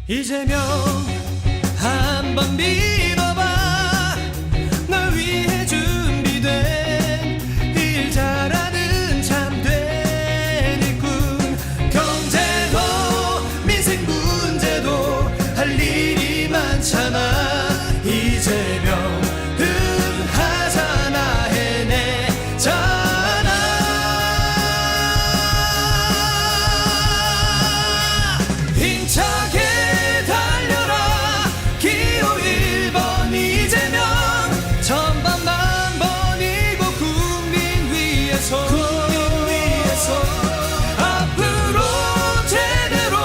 이재명 한번 믿어봐. 널 위해 준비된 일 잘하는 참된 일꾼. 경제도 민생 문제도 할 일이 많잖아. 이재명 하잖아, 해내잖아. 힘차게 달려라. 기호 1번 이재명. 전반만 번이고 국민 위해서 앞으로 제대로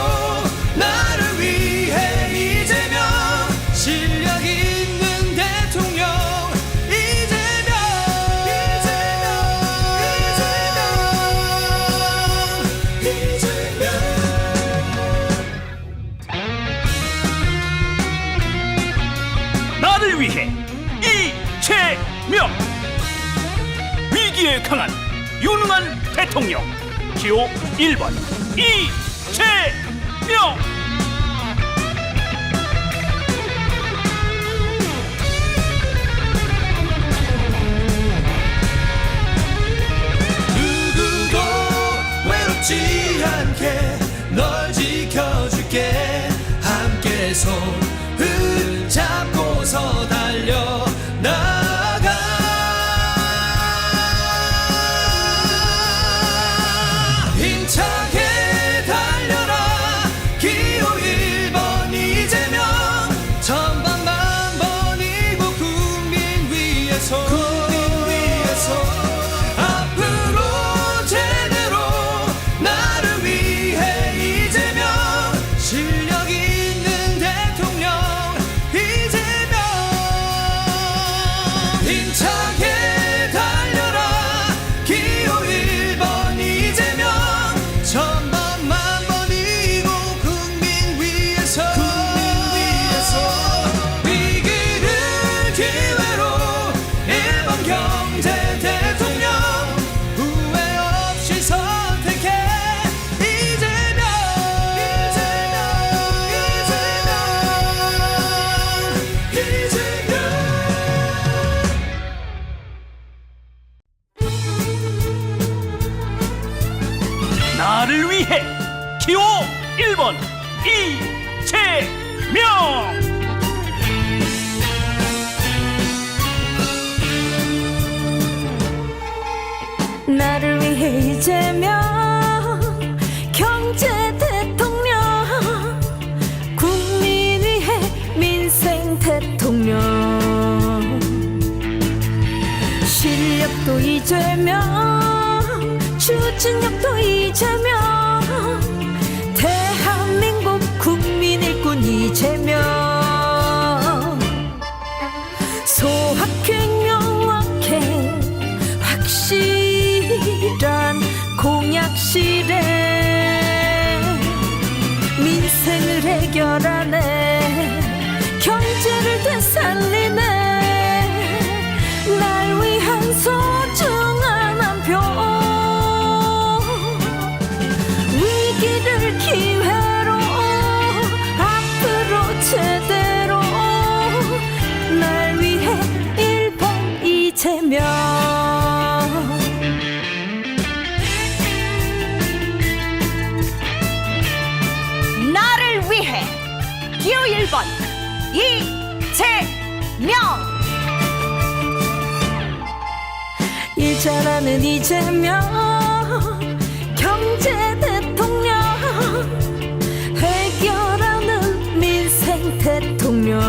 나를 위해 이재명. 실력 있는 대통령 이재명. 나를 위해 이재명. 위기에 강한 유능한 대통령 기호 1번 이재명. 누구도 외롭지 않게 널 지켜줄게. 함께 손을 잡고서 달려나가. 힘차게 달려라. 기호 1번 이재명. 전반만 번이고 국민 위해서 앞으로 제대로 나를 위해 이재명. 실력 있는 대통령 이재명. 힘차게 달려라. 기호 1번 이재명. 전반만 번이고 국민 위해서 위기를 기회로 1번 경제 대통령. 후회 없이 선택해 이재명. 나를 위해 기호 1번 이재명. 나를 위해 이재명 경제 대통령. 국민 위해 민생 대통령. 실력도 이재명, 추진력도 이재명. 대한민국 국민 일꾼 이재명. 소확행 명확행 확실한 공약 실행. 민생을 해결하네. 경제를 되살리네. 날 위한 소중한 한 표. 위기를 기회로 앞으로 제대로 날 위해 1번 이재명. 나를 위해 기호 1번 이재명. 일 잘하는 이재명 경제 대통령. 해결하는 민생 대통령.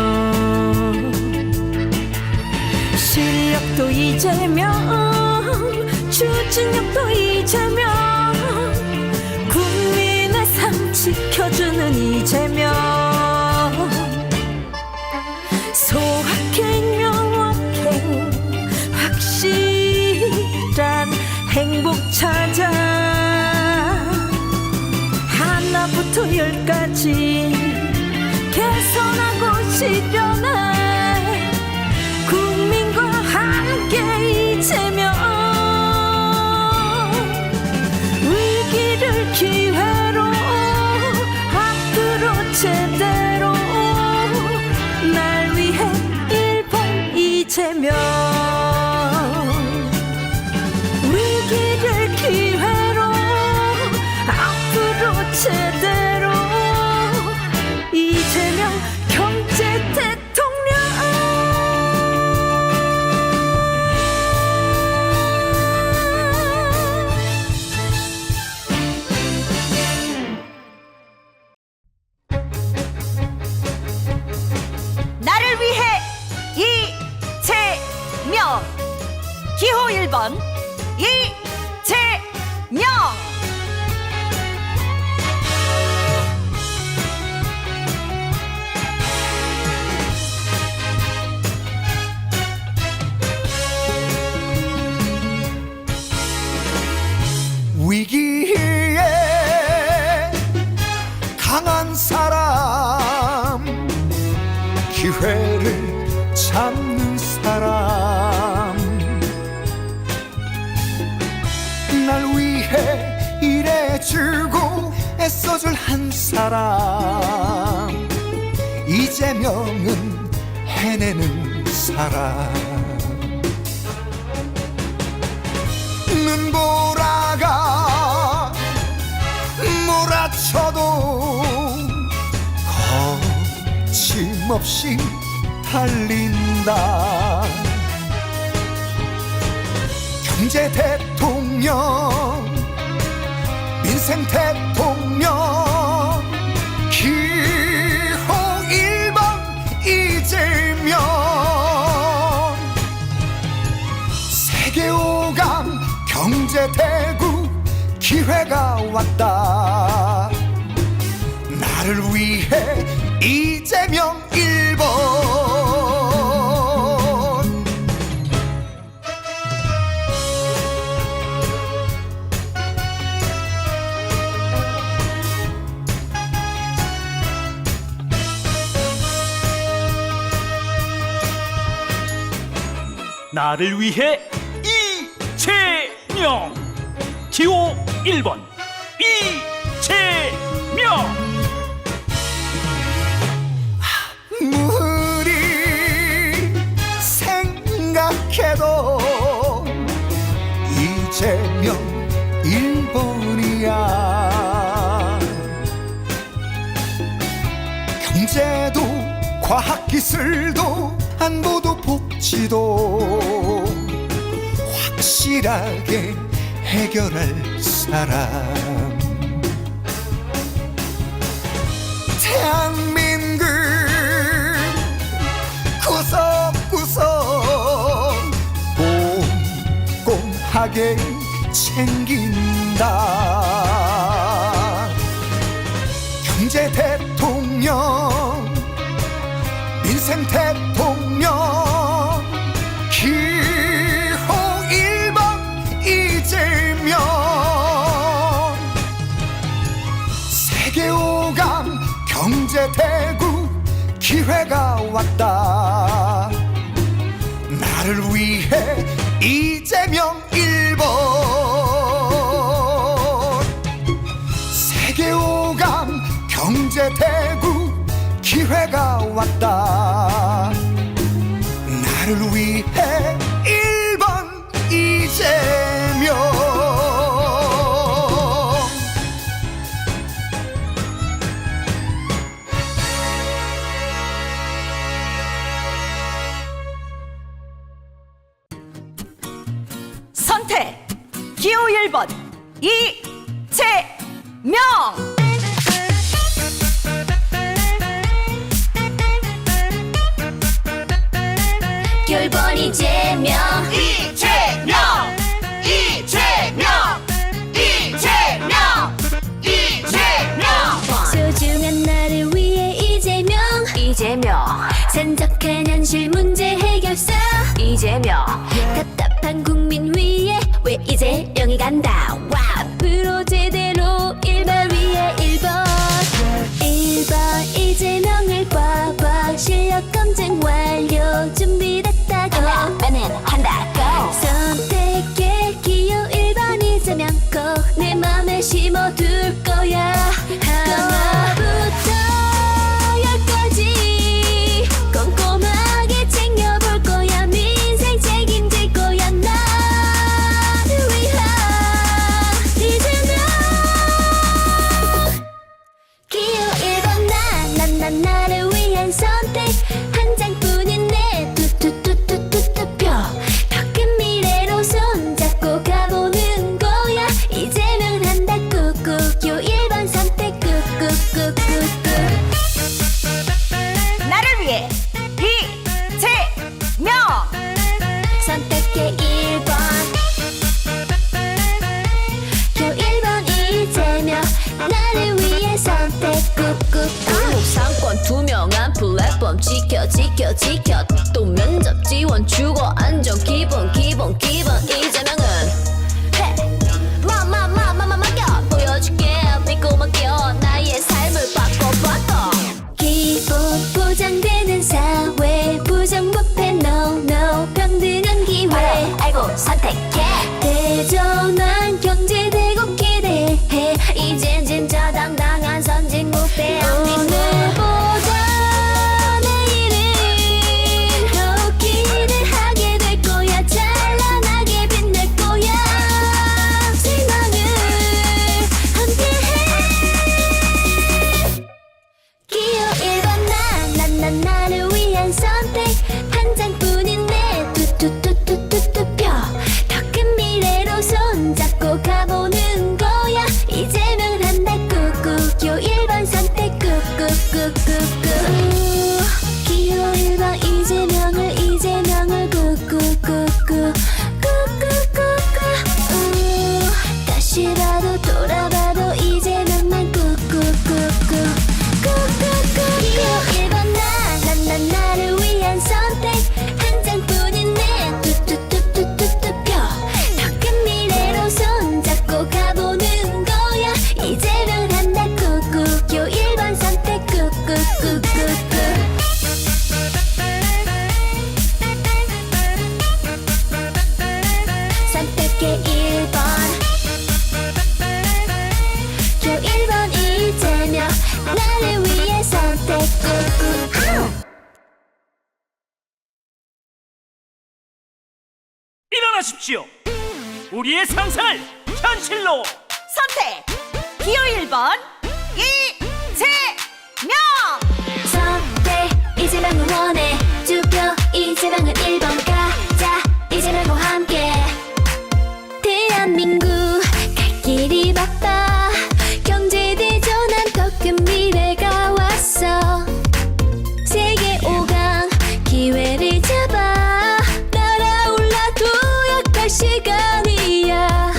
실력도 이재명, 추진력도 이재명. 국민의 삶 지켜주는 이재명. 소확행 명확행 확실한 행복 찾아. 하나부터 열까지 개선하고 실현해. 국민과 함께 이재명. 위기를 기회로 앞으로 제대로 제대로 이재명 경제 대통령. 나를 위해 이재명. 기호 1번 이재명. 위기에 강한 사람, 기회를 잡는 사람, 날 위해 일해주고 애써줄 한 사람, 이재명은 해내는 사람. 눈보라가 몰아쳐도 거침없이 달린다. 경제 대통령, 민생 대통령, 기호 1번 이재명. 세계 5강 경제 대국 기회가 왔다. 나를 위해 이재명 1번. 나를 위해 이재명. 기호 1번 이재명. 무리 생각해도 이재명 1번이야. 경제도 과학기술도 안보도 복지도 확실하게 해결할 사람. 대한민국 구석구석 꼼꼼하게 챙긴다. 경제 대통령, 민생 대통령, 기호 1번 이재명. 세계 5강 경제 대국 기회가 왔다. 나를 위해 이재명 1번. 세계 5강 경제 대국 기회가 왔다. 나를 위해 1번 이재명. 선택 기호 1번 이재명. 1번 이재명. 이재명. 이재명. 이재명. 이재명. 소중한 나를 위해 이재명. 산적한 현실 문제 해결사 이재명. 답답한 국민 위해 왜 이재명이 간다. 와. 앞으로 제대로 1번 위해 1번. 1번 이재명을 봐봐. 실력 검증 완료. 준비됐다고. 하나는 한다고. 선택해 기호 1번 이재명 꼭 내 맘에 심어둘 거야. 하나부터 열까지 꼼꼼하게 챙겨볼 거야. 민생 책임질 거야. 나를 위한 이재명. 지켜 또 면접 지원 주고 안정 기본 이재명은 마마마마마 맡겨 보여줄게 믿고 맡겨 나의 삶을 바꿔 기본 보장되는 사회 부정부패 no 평등한 기회 알고 선택해 대전환 경제대국 기대해 이젠 진짜 당당한 선진 무대 오늘보다 내일은 더욱 기대하게 될 거야 찬란하게 빛날 거야 생명을 함께해 기호 1번 난 나를 위한 선택 한 장뿐인 내 투투투투투투표 더 큰 미래로 손잡고 가보는 거야 이재명을 한다 꾹꾹 기호 1번 선택 꾹꾹꾹꾹꾹 기호 1번 이재명을 꾹꾹꾹꾹 꾹꾹꾹꾹 다시 봐도 돌아봐도 이재명만 꾹꾹꾹꾹 꾹꾹꾹 기호 1번 난 나를 위한 선택 한 장뿐인 내 투투투투투투표 더 큰 미래로 손잡고 가보는 거야 이재명을 한다 꾹꾹 기호 1번 선택 꾹꾹꾹꾹꾹 선택해 1번 기호 1번 이재명 나를 위해 선택 꾹꾹 일어나십시오. 우리의 상상을 현실로. 선택 기호 1번 이재명 선택 이재명을 원해 투표 이재명은 1번 가자 이재명과 함께 대한민국 갈 길이 바빠 경제 대전환 더 큰 미래가 왔어 세계 5강 기회를 잡아 날아올라 도약할 시간이야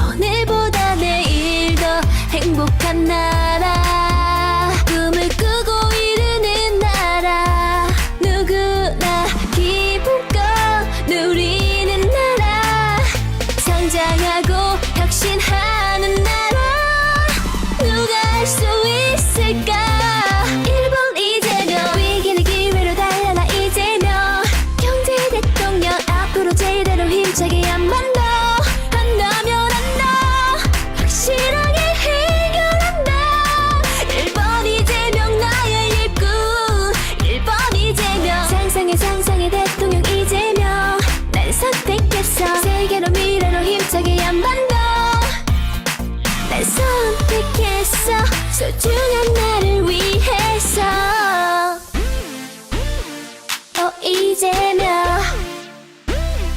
오늘보다 내일 더 행복한 나라 꿈을 꾸고 이루는 나라 누구나 기쁨껏 누리는 나라 성장하고 혁신하는 나라 누가 할 수 있을까 1번 이재명 위기를 기회로 달려라 이재명 경제 대통령 앞으로 제대로 힘차게 한 번 더 한다면 한다 확실하게 해결한다 1번 이재명 나의 일꾼 1번 이재명 상상의 대통령 이재명 날 선택했어 세계로 미래로 힘차게 한 번 더 날 선택했어 소중한 나를 위해서 이재명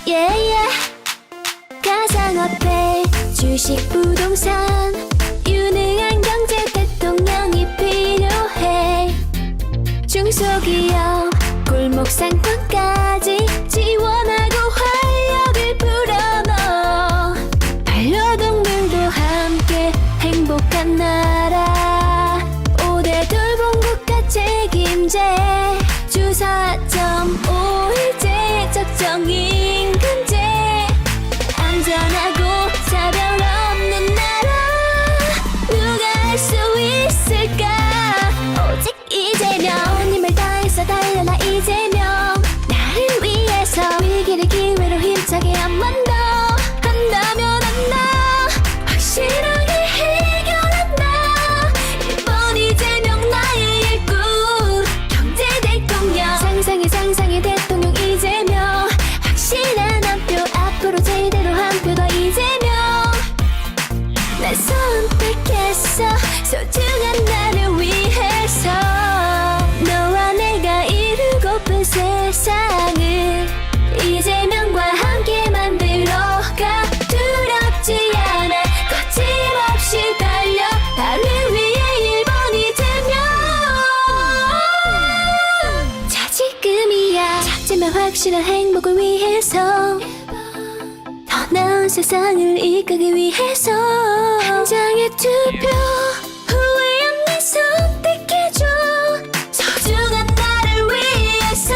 yeah. 가상화폐 주식 부동산 유능한 경제 대통령이 필요해 중소기업 골목 상권까지 지원하고 활력을 불어넣어 반려동물도 함께 행복한 나라 5대 돌봄국가 책임제 주 4.5일제 적정임금제 안전하고 차별 없는 나라 누가 할 수 있을까 오직 이재명 온 힘을 다해서 달려라 이재명 나를 위해서 위기를 기회로 힘차게 한 번 더 한다면 한다 확실하게 해결한다 1번 이재명 나의 일꾼 경제 대통령 상상의 대통령 이재명 확실한 한 표 앞으로 제대로 한 표 더 이재명 날 선택했어 소중한 나를 위해서 너와 내가 이루고픈 세상을 이재명과 함께 만들어가 두렵지 않아 거침없이 달려 나를 위해 1번 이재명 자 지금이야 작지만 확실한 행복을 위해서 더 나은 세상을 이끌기 위해서 한 장의 투표 후회 없는 선택해줘 소중한 나를 위해서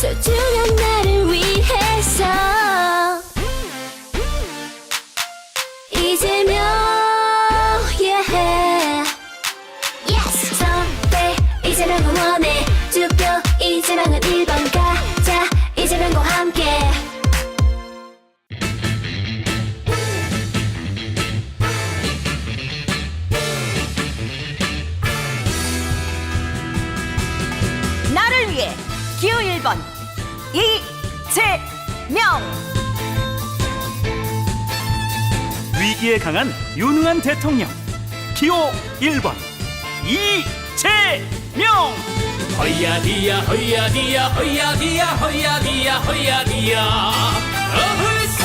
소중한 나를 위해서 이재명 yeah. Yes. 선택 이재명 응원해 투표 이재명은 1번 가자 이재명과 함께 나를 위해 기호 1번 이재명. 위기에 강한 유능한 대통령 기호 1번 이재명. 허야디야 허야디야 허야디야 허야디야 허야디야 어훌수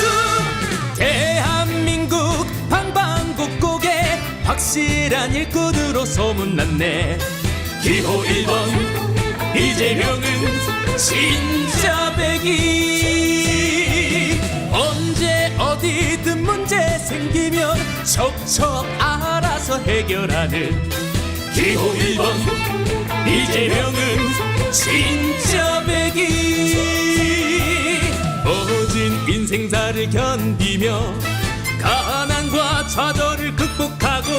대한민국 방방곡곡에 확실한 일꾼으로 소문났네. 기호 1번 이재명은 진짜 백이. 언제 어디든 문제 생기면 척척 알아서 해결하는 기호 1번 이재명은 진짜 백이. 모진 인생사를 견디며 가난과 좌절을 극복하고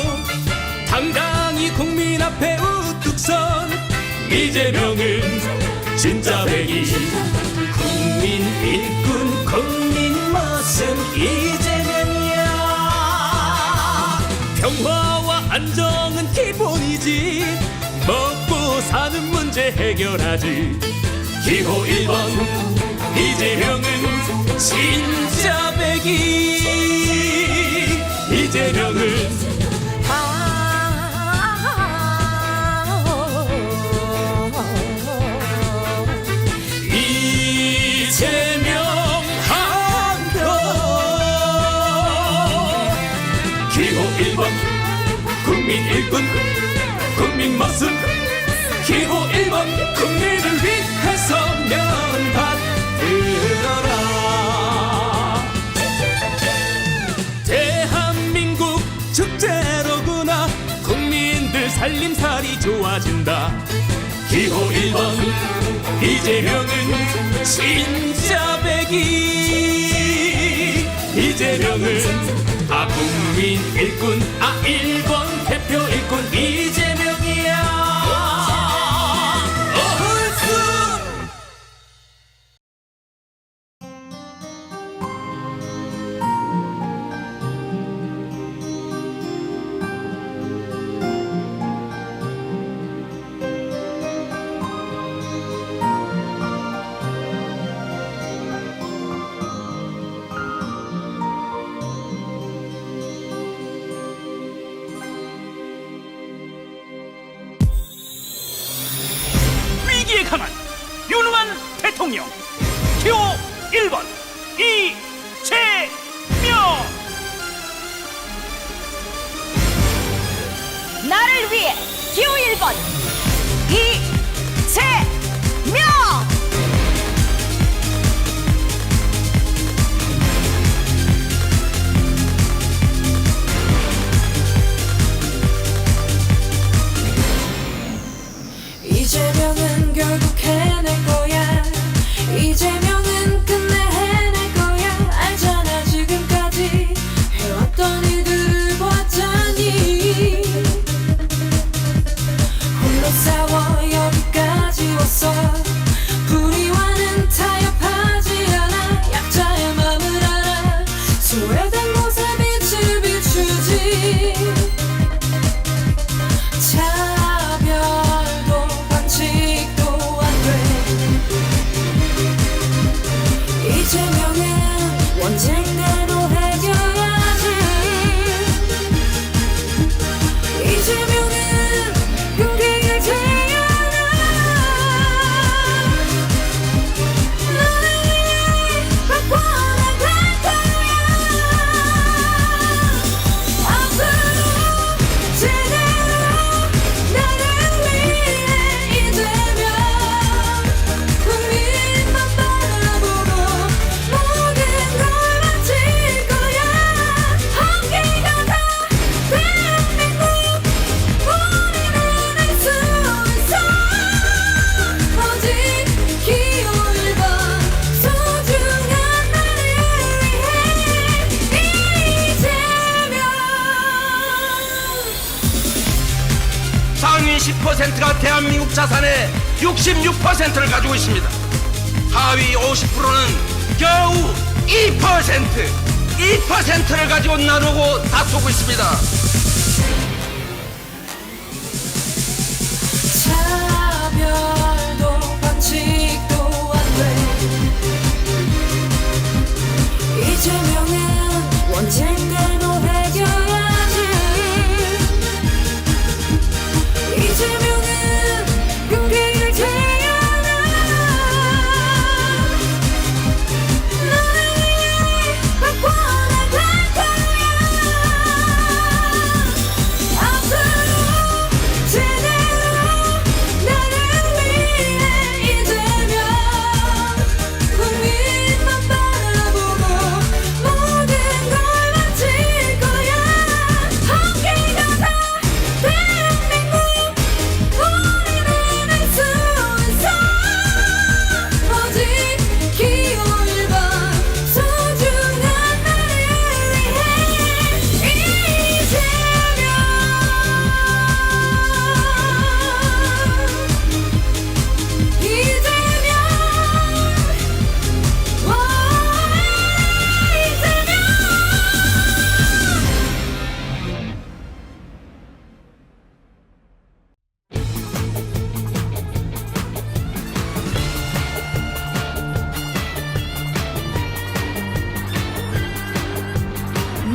당당히 국민 앞에 우뚝 선 이재명은 진짜 백이. 국민 일꾼 국민 멋은 이재명이야. 평화와 안정은 기본이지 먹고 사는 문제 해결하지. 기호 1번 이재명은 진짜 백이. 이재명은 이재명 한표. 기호 1번 국민 일꾼 국민 멋은 기호 1번 국민을 위해서면 받들어라. 대한민국 축제로구나 국민들 살림살이 좋아진다. 기호 1번 이재명은 진짜 백이. 이재명은 국민 일꾼 1번 대표 일꾼 이재명이야. 어훌수 위기에 강한 유능한 대통령 기호 1번 이재명. 나를 위해 기호 1번 이재명. 이재명은 결국 해낼 거야. 이재명은 끝내 해낼 거야. 알잖아 지금까지 해왔던 일들을 보았자니. 홀로 싸워 여기까지 왔어. 불의와는 타협하지 않아. 약자의 맘을 알아. 소외된 곳에 빛을 비추지. 차별도 반칙도 안 돼. 이재명은 원칙대로 해결하지. 이재명은 용기를 태어나. 50%가 대한민국 자산의 66%를 가지고 있습니다. 하위 50%는 겨우 2%를 가지고 나누고 다투고 있습니다. 차별도 반칙도 안돼 이재명은 언젠가도 해결하지 이재명은 용기를 태어나 너를 위해 바꿔나갈 거야 앞으로 제대로 나를 위해 이재명 국민만 바라보고 모든 걸 바칠 거야 함께 가자 대한민국 우리는 할 수 있어 오직 기호 1번 소중한 나를 위해 이재명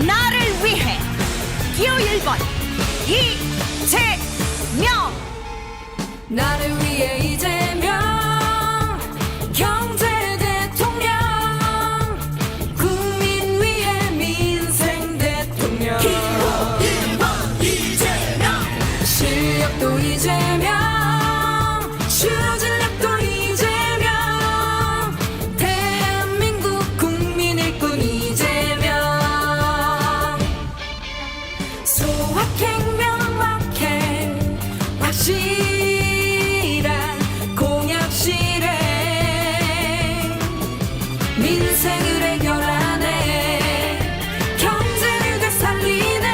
나를 위해 기호 1번 이재명. 나를 위해 이재명 경제 대통령 국민 위해 민생 대통령 기호 1번 이재명 실력도 이재명 추진력도 이재명 대한민국 국민 일꾼 이재명 소확행 명확행 확실한 공약 실행 민생을 해결하네 경제를 되살리네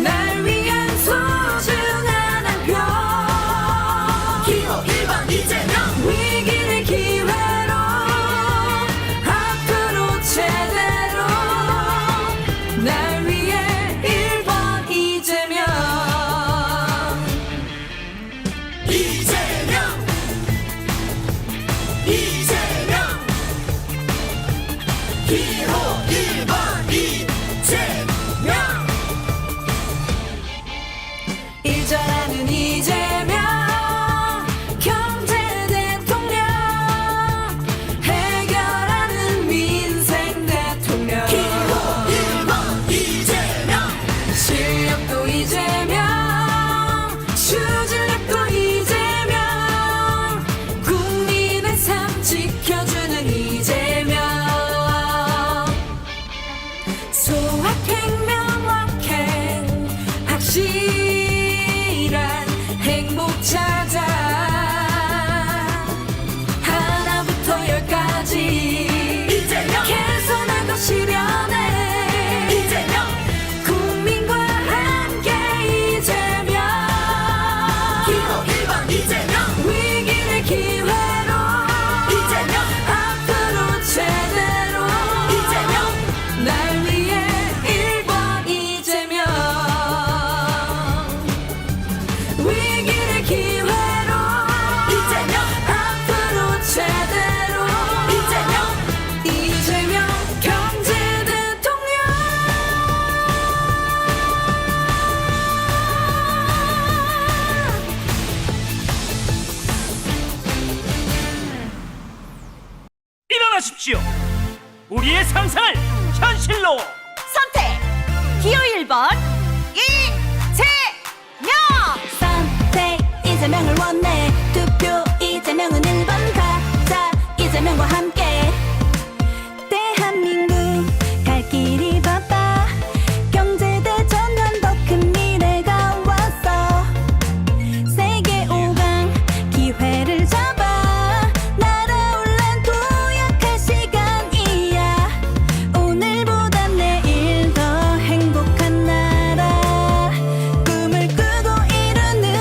날 위한 소중한 한 표 기호 1번 이재명 위기를 기회로 앞으로 제대로 날 위해 1번 이재명 이재명 이재명 기호 1번 이재명 일자라는 이재명 경제 대통령 해결하는 민생 대통령 기호 1번 이재명 실력도 이재명 추진력도 이재명 국민의 삶 지켜주는 이재명 소확행 명확행 확실한 행복 찾아 하나부터 열까지 이재명 개선하고 실현해 이재명 국민과 함께 이재명 기호 1번 이재명 위기를 기회로 이재명 앞으로 제대로 이재명 날 위해 1번 이재명 위기를 기회로 이재명 앞으로 제대로 이재명 경제 대통령 일어나십시오. 우리의 상상을 현실로. 선택 기호 1번 이재명. 선택 이재명을 원해 투표 이재명은 1번 가자 이재명과 함께 대한민국 갈 길이 바빠 경제대전환 더 큰 미래가 왔어 세계 5강 기회를 잡아 날아올란 도약할 시간이야 오늘보다 내일 더 행복한 나라 꿈을 꾸고 이루는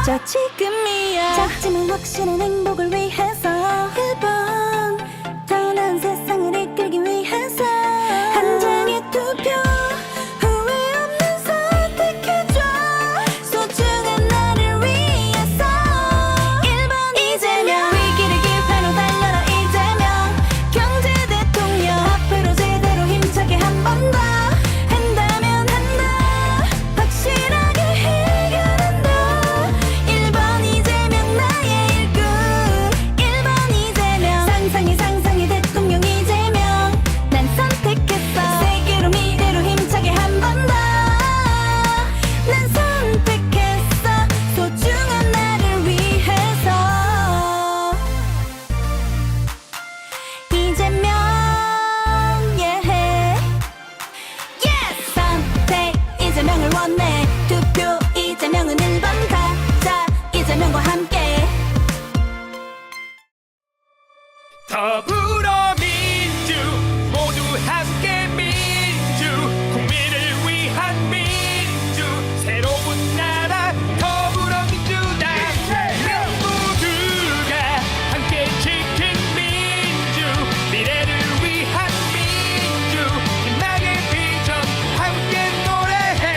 진짜 지금이야. 작지만 확실한 행복을 위해서 1번 더 나은 세상을 이끌기 위해서 한 장의 투표 후회 없는 선택해줘. 소중한 나를 위해서 1번 이재명. 위기를 기회로 달려라 이재명. 경제 대통령 앞으로 제대로 힘차게 한 번 더 한다면 한다. 확실하게 해결한다. 1번 이재명 나의 일꾼. 1번 이재명. 상상이 대통령 이재명. 난 선택했어. 세계로 미래로 힘차게 한 번 더. 난 선택했어. 소중한 나를 위해서 이재명. 선택 이재명을 원해. 투표 이재명은 1번 가자. 이재명과 함께. 더불어민주 모두 함께 민주 국민을 위한 민주 새로운 나라 더불어민주당 모두가 함께 지킨 민주 미래를 위한 민주 희망의 비전 함께 노래해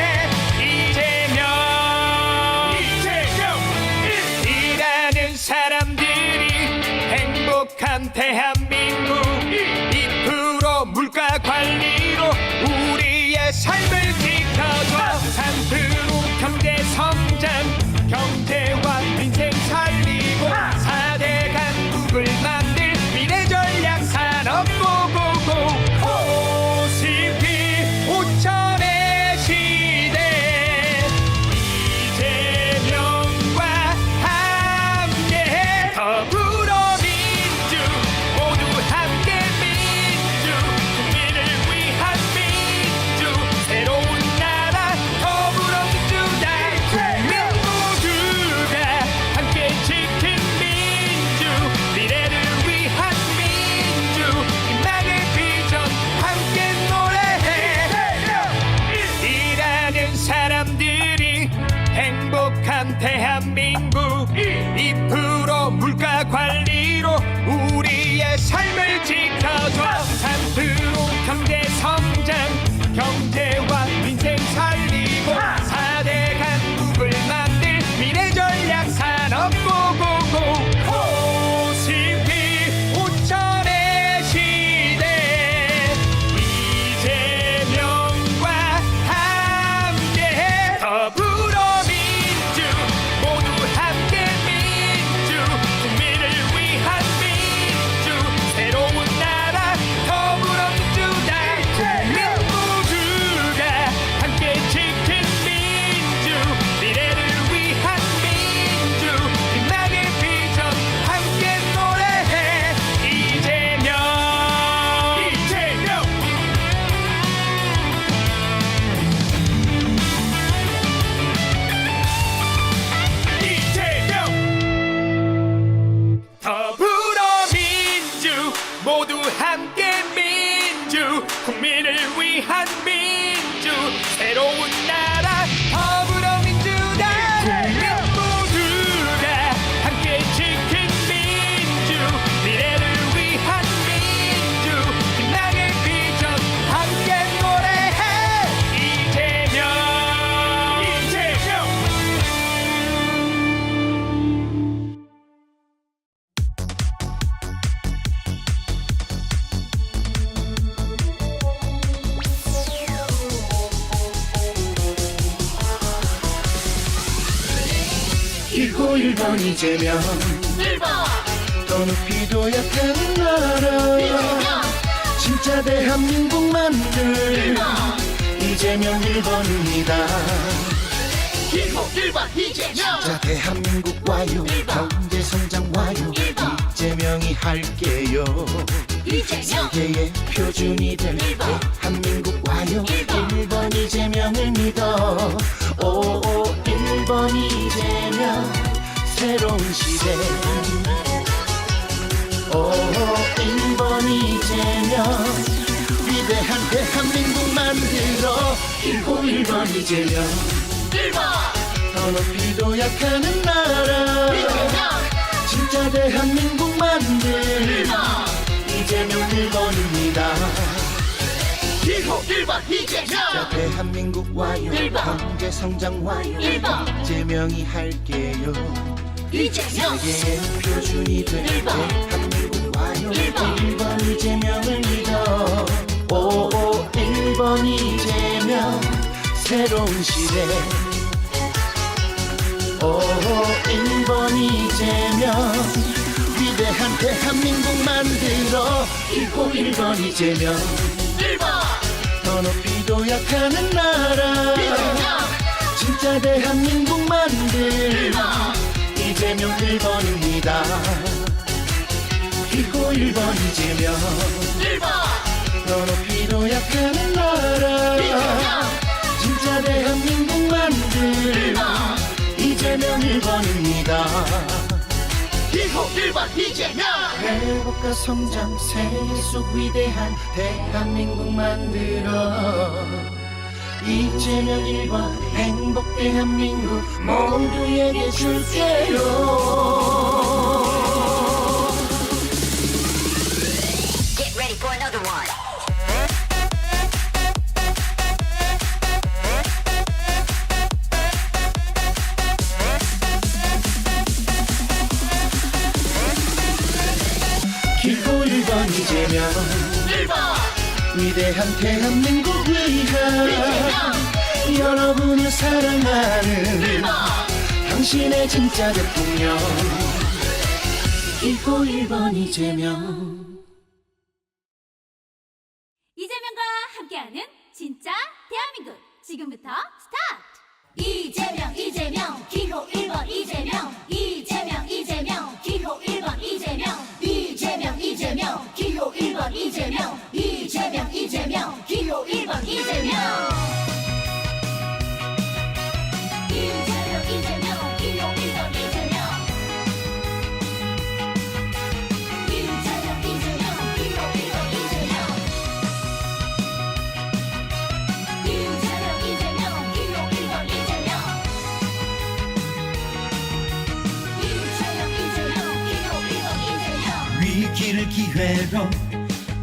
이재명 일하는 사람들이 행복한 대한민국 2% 물가 관리로 우리의 삶을 지켜줘 3% 경제 성장 경제와 민생 살리고 4대 강국을 만들 미래 전략 산업 고고고 OCP 5천의 시대 이재명과 함께 더불어민주 모두 함께 민주 국민을 위한 민주 새로운 나라 더불어민주당 국민 모두가 함께 지킨 민주 미래를 위한 민주 희망의 비전 함께 노래해 일하는 사람들이 행복한 대한민국 2% 물가 관리로 우리의 삶을 지켜줘 3% 경제 성장 경제와 민생 살리고 4대 강국을 만들 미래 전략 산업 고고고 OCP 5천의 시대 이재명과 함께 더불어민주 모두 함께 민주 국민을 위한 민주 새로운 나라 더불어민주당 국민 모두가 함께 지킨 민주 미래를 위한 민주 희망의 비전 함께 노래해 이재명 더불어민주 모두 함께 민주 국민을 위한 민주 새로운 나라 더불어민주당 국민 모두가 함께 지킨 민주 미래를 위한 민주 희망의 비전 함께 노래해 이재명 일고 1번 이재명 더 높이 도약하는 나라 진짜 대한민국 만들 이재명 1번입니다 진짜 대한민국 와요 경제 성장 와요 이재명이 할게요 세계의 표준이 될 대한민국 와요 1번 이재명을 믿어 오 1번 이재명 새로운 시대 오 1번 이재명 위대한 대한민국 만들어 1번 이재명 더 높이 높이도 약하는 나라 진짜 대한민국 만들 이재명 1번입니다. 기호 1번 이재명. 자 대한민국 와요. 1번. 경제 성장 와요. 1번. 이재명이 할게요. 이재명 세계의 표준이 될 대한민국 와요. 1번 이재명을 믿어. 1번 이재명 새로운 시대. 1번 이재명 위대한 대한민국 만들어. 1번 이재명. 1번 더 높이도 약하는 나라 진짜 대한민국 만들 이재명 1번입니다. 기호 1번 이재명. 1번 더 높이도 약하는 나라 진짜 대한민국 만들 이재명 1번입니다. 기호 1번 이재명. 회복과 성장 세계 속 위대한 대한민국 만들어. 이재명 1번 행복 대한민국 모두에게 줄게요. Get ready for another one. 기호 1번 이재명. 1번 위대한 대한민국 위한 여러분을 사랑하는 당신의 진짜 대통령. 기호 1번 이재명. 이재명과 함께하는 진짜 대한민국 지금부터 스타트. 이재명 기호 1번 이재명. 이재명 기호 1번 이재명. 이재명 기호 1번 이재명. 이재명 기호 1번 이재명. 이재명 기호 1번 이재명. 이재명 기호 1번 이재명. 위기를 기회로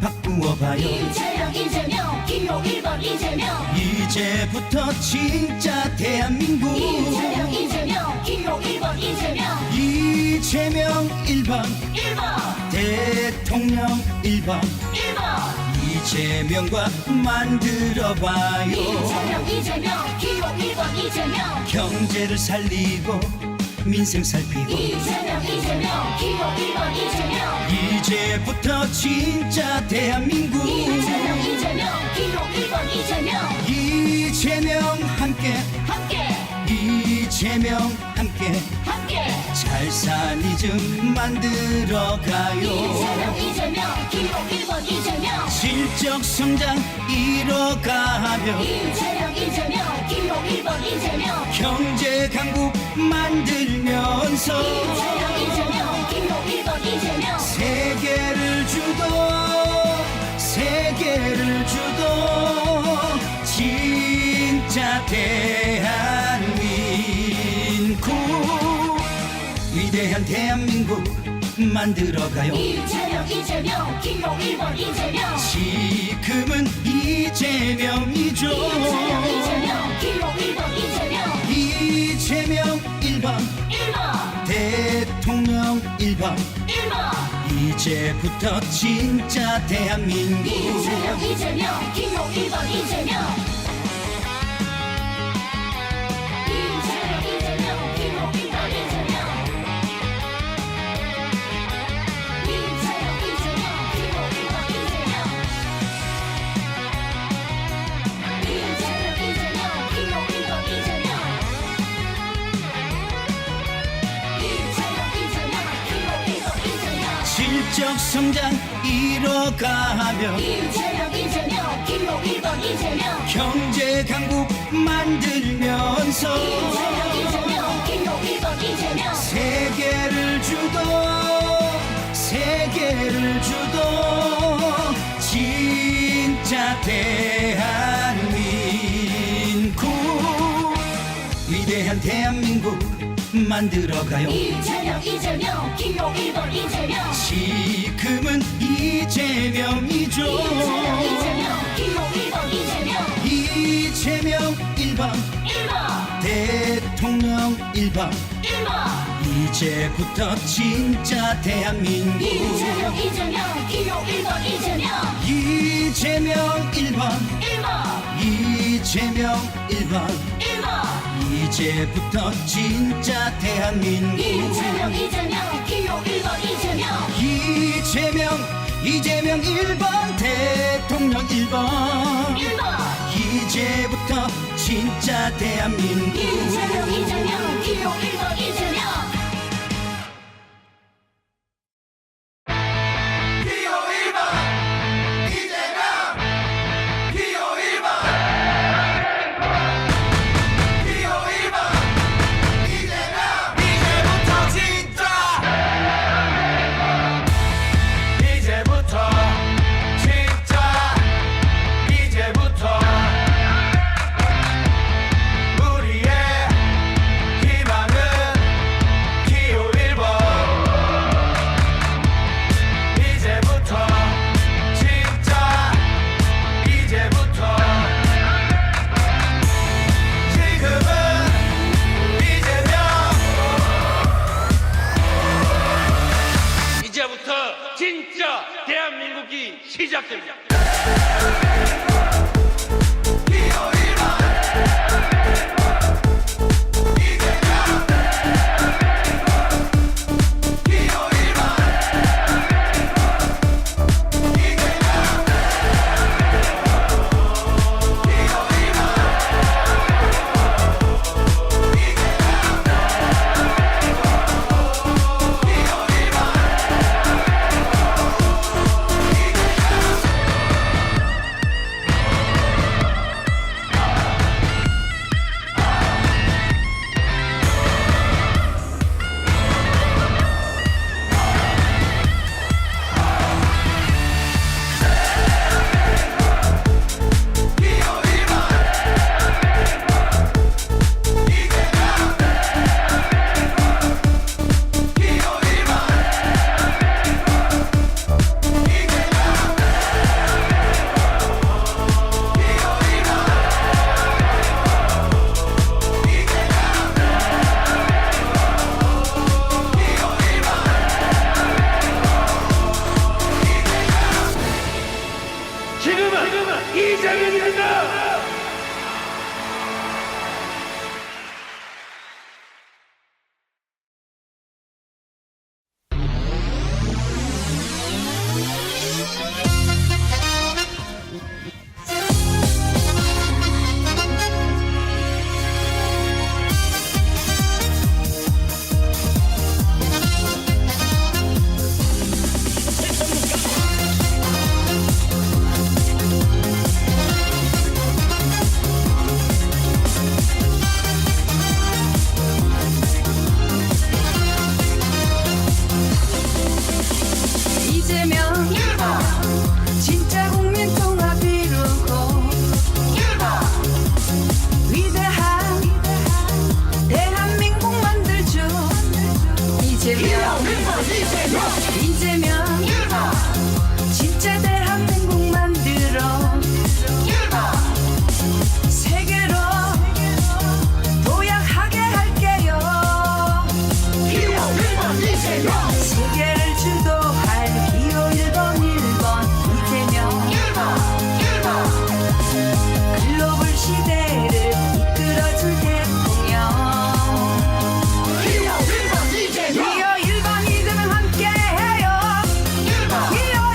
바꾸어봐요. 이재명 기호 1번 이재명. 이제부터 진짜 대한민국. 이재명 기호 1번 이재명. 이재명 1번 1번 대통령 1번 1번. 이재명과 만들어봐요. 이재명 기호 1번 이재명. 경제를 살리고 민생 살피고 이재명 기호 1번 이재명. 이제부터 진짜 대한민국. 이재명 기호 1번 이재명. 이재명 함께 함께 이재명 함께 함께. 잘 사니즘 만들어가요. 이재명 기호 1번 이재명. 실적 성장 이뤄가며 이재명 기호 1번 이재명. 경제 강국 만들면서 이재명 기호 1번 이재명. 세계를 주도 진짜 대한민국 위대한 대한민국 만들어가요. 이재명 기호 1번 이재명. 지금은 이재명이죠. 이재명 기호 1번 이재명. 이재명 1번 1번 대통령 1번 1번. 이제부터 진짜 대한민국. 이재명 기호 1번 이재명. 이재명 기호 1번 이재명. 이재명 기호 1번 이재명. 이재명 기호 1번 이재명. 이재명 기호 1번 이재명. 실적 성장 이뤄가며 이재명 기호 1번 이재명. 경제 강국 만들면서 이재명 기호 1번 이재명. 세계를 주도 진짜 대한민국 위대한 대한민국 만들어가요. 이재명 이재명 기호 1번 이재명 지금은 이재명이죠. 이재명 기호 1번 이재명 이재명 1번 1번 대통령 1번 1번 이제부터 진짜 대한민국 이재명 기호 1번 이재명 이재명 1번 1번 이재명 1번 1번 이제부터 진짜 대한민국 이재명 기호 1번 이재명 이재명 1번 대통령 1번 1번 이제부터 진짜 대한민국 이재명 기호 1번 이재명 이제부터 진짜 대한민국이 시작됩니다. 지금은 이재명입니다. 기호 1번 이재명 함께해요. 기호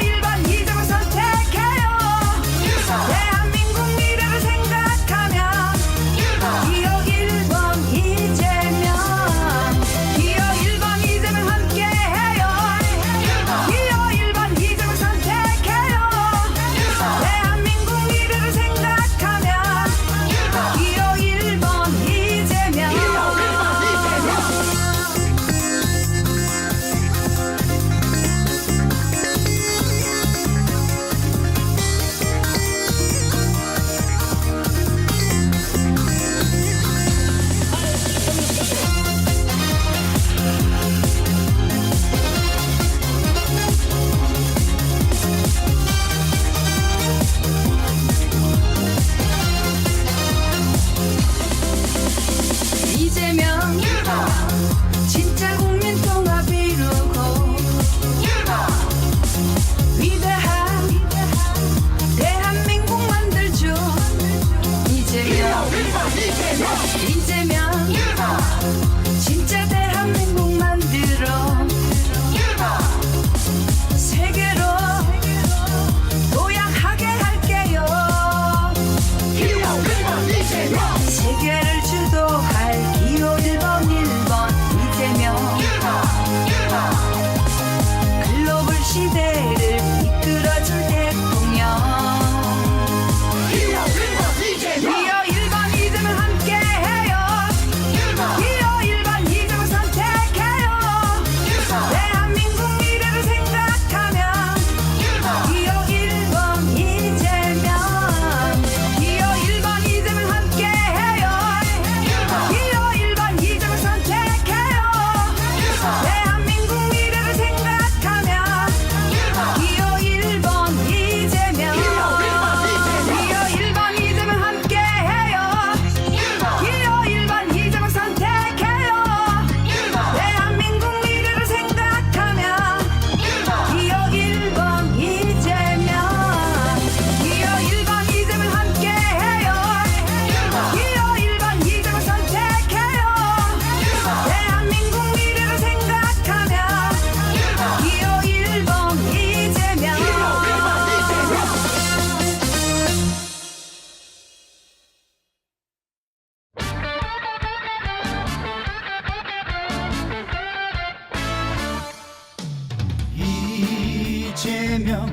이재명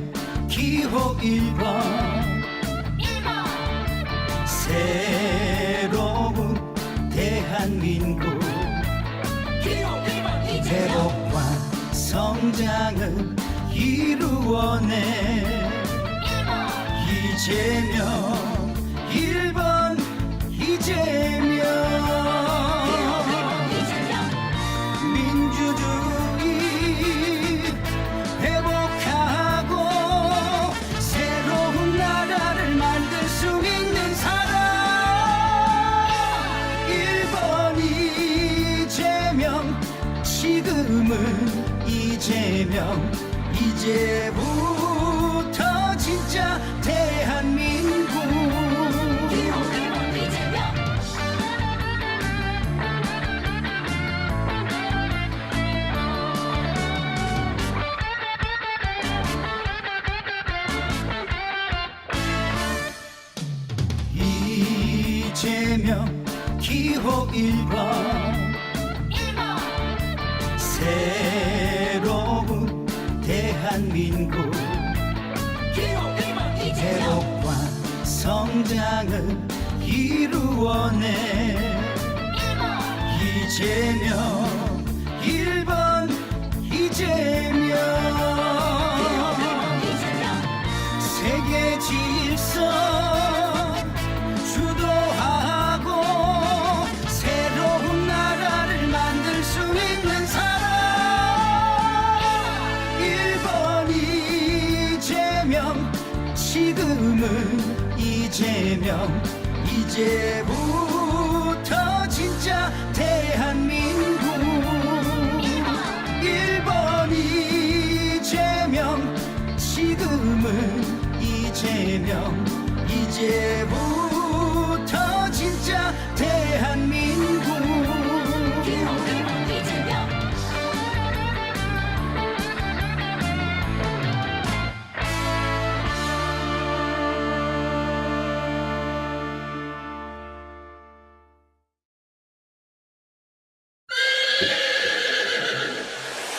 기호 1번 1번 새로운 대한민국 기호 1번 이재명 회복과 성장을 이루어내 1번 이재명 1번 이재명 민주주의 회복하고 새로운 나라를 만들 수 있는 사람 1번 이재명 지금은 이재명 이제부터 진짜 대한민국 기호 1번 이재명 이재명 기호 1번 1번 새로운 대한민국 기호 1번 이재명 회복과 성장을 이루어내 1번 이재명 1번 이재명 세계 질서 주도하고 새로운 나라를 만들 수 있는 사람 1번 이재명 지금은 이재명 이제부터 진짜 대한민국 1번 이재명 지금은 이재명 이제부터 진짜 대한민국 기호 1번 이재명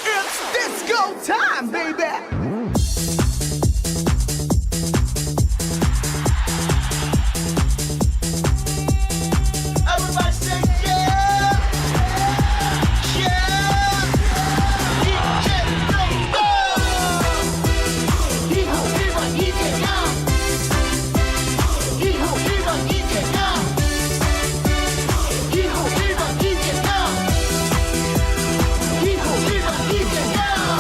It's disco time, baby. Everybody say yeah, yeah. 기호 1번 이재명 기호 1번 이재명 기호 1번 이재명 기호 1번 이재명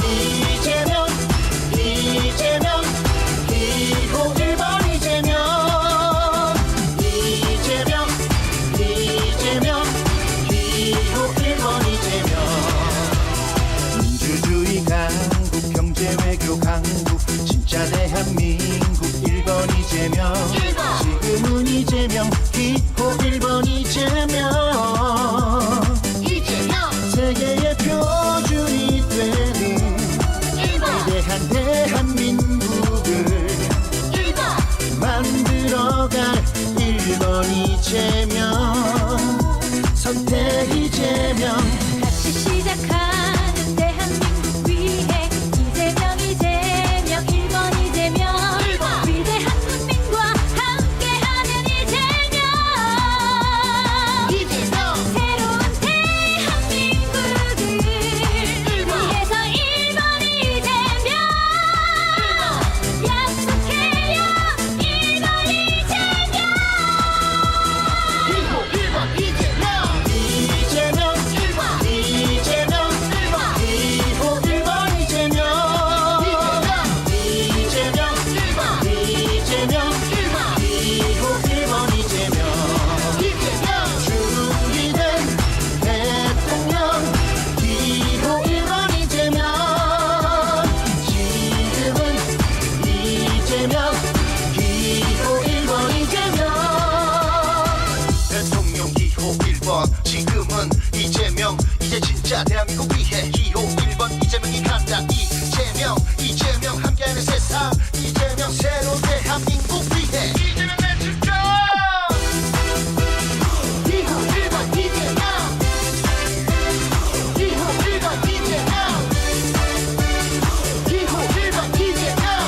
이재명, 이재명, 기호 1번 이재명. 이재명, 이재명, 기호 1번 이재명. 민주주의 강국, 경제 외교 강국, 진짜 대한민국 1번 이재명. 지금은 이재명, 기호 1번 이재명. 이재명 세계의 표준이 되는 1번 위대한 대한민국을 1번 만들어갈 1번 이재명 선택 이재명 같이 시작하는 대한민국 위해 이재명 이재명 1번 이재명 위대한 국민과 함께하는 이재명 이재명 새로운 대한민국을 위해서 1번 이재명 약속해요 1번 이재명 기호 1번 이재명 이재명 1번 이재명 기호 1번 이재명 이재명 이재명 기호 1번 이재명 준비된 대통령 기호 1번 이재명 지금은 이재명 기호 1번 이재명 대통령 기호 1번 지금은 이재명 이제 진짜 대한민국 위해 기호 1번 이재명이 간다 이재명 이재명 함께하는 세상 이재명 새로운 대한민국 위해 이재명 내출정 기호 1번 이재명 기호 1번 이재명 기호 1번 이재명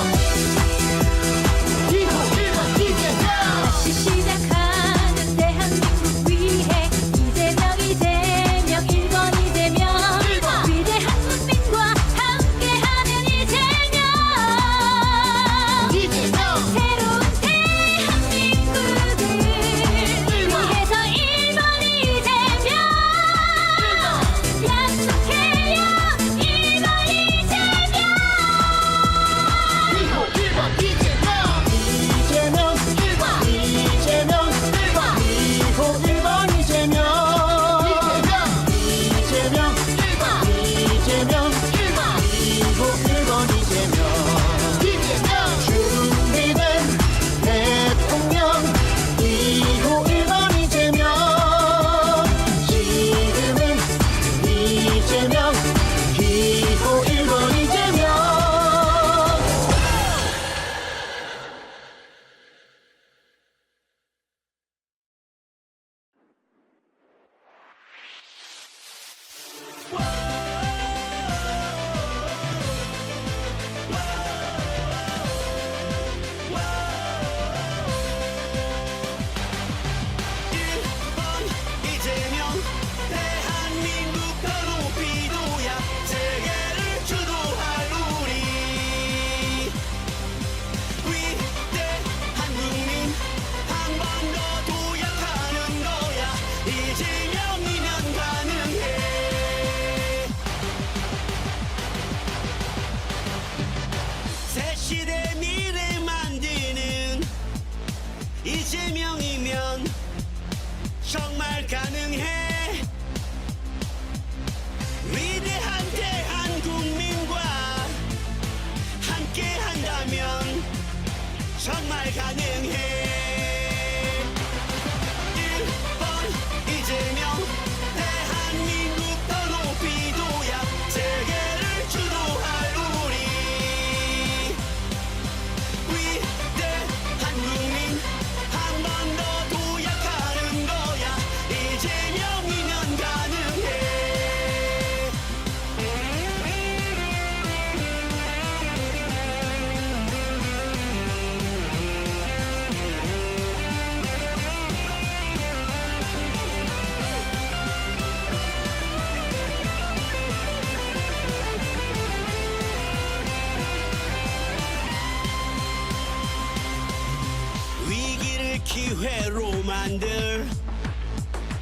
일반들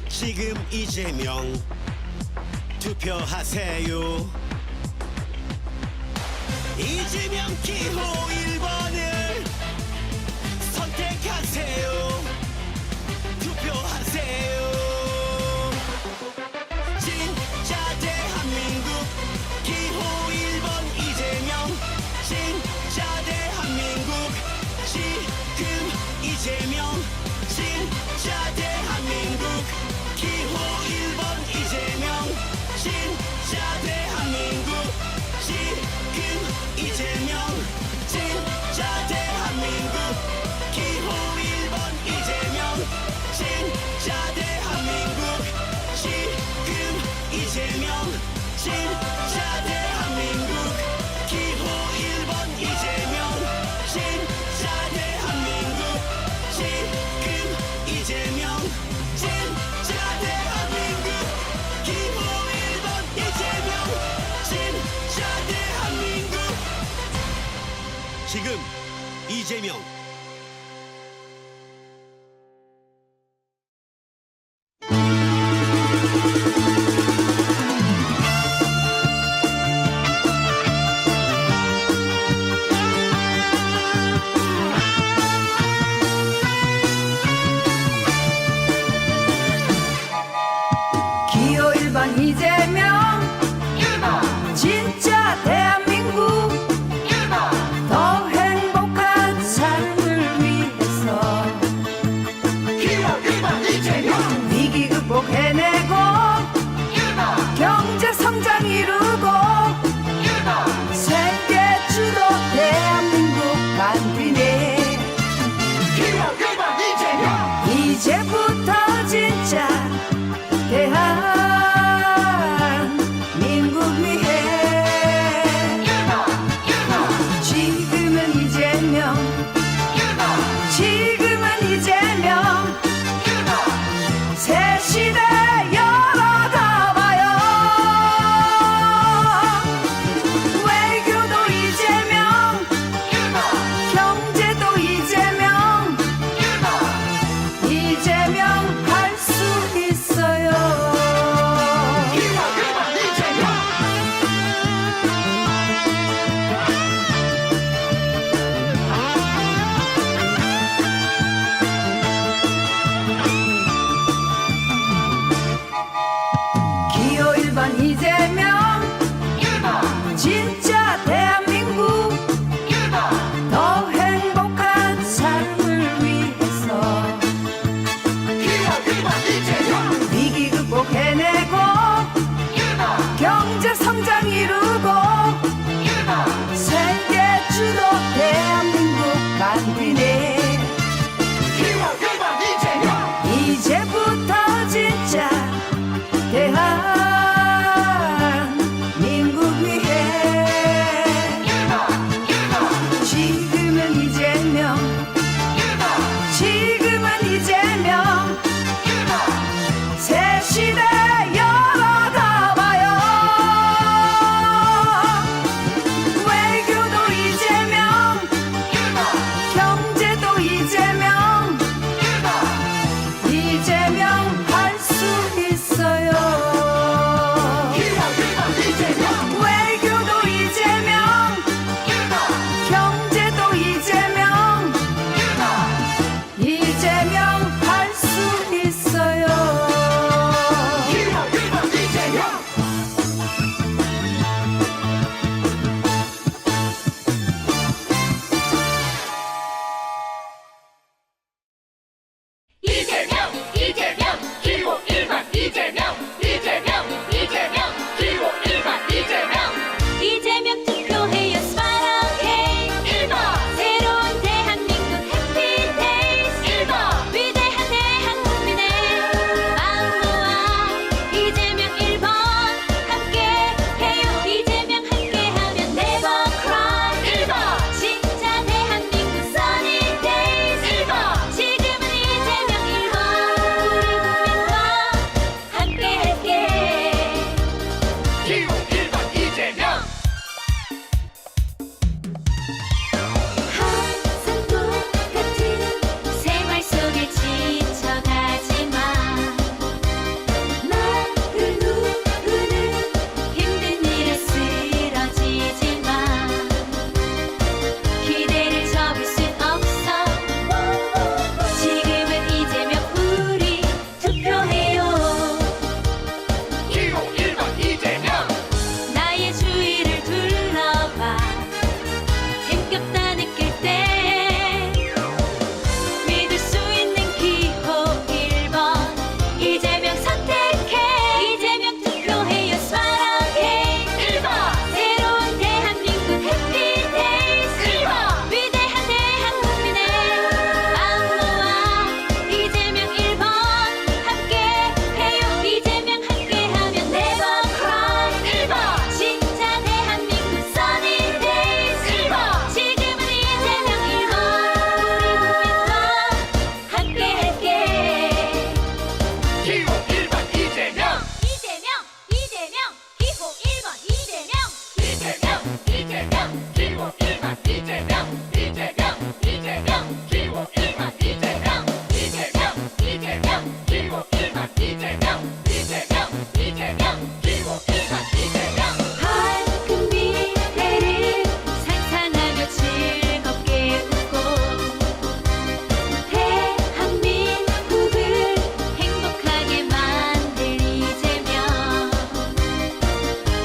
지금 이재명 투표하세요. 이재명 기호 1번을 선택하세요. 투표하세요. 진짜 대한민국 기호 1번 이재명. 진짜 대한민국 지금 이재명. 진짜 대한민국 기호 1번 이재명. 진짜 대한민국 지금 이재명. 진짜 대한민국 기호 1번 이재명. 진짜 대한민국 지금 이재명. 진짜 대한민국 기호 1번 이재명. 진짜 대한민국 지금 이재명. 진짜 대한민국 기호 1번 이재명. 진짜 대한민국 지금 이재명. 기호 1번 이재명 1번 진짜 대한민국 1번 더 행복한 삶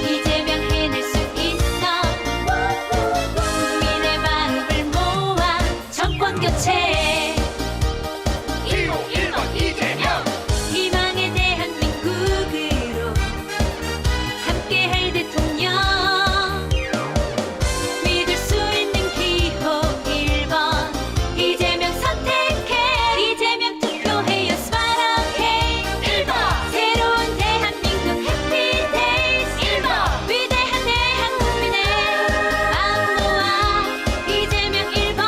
이재명 해낼 수 있어 국민의 마음을 모아 정권 교체 기호 1번 이재명 희망의 대한민국으로 함께할 대통령 믿을 수 있는 기호 1번 이재명 선택해 이재명 투표해요 스마트해 1번 새로운 대한민국 해피데이즈 1번 위대한 대한국민의 마음 모아 이재명 1번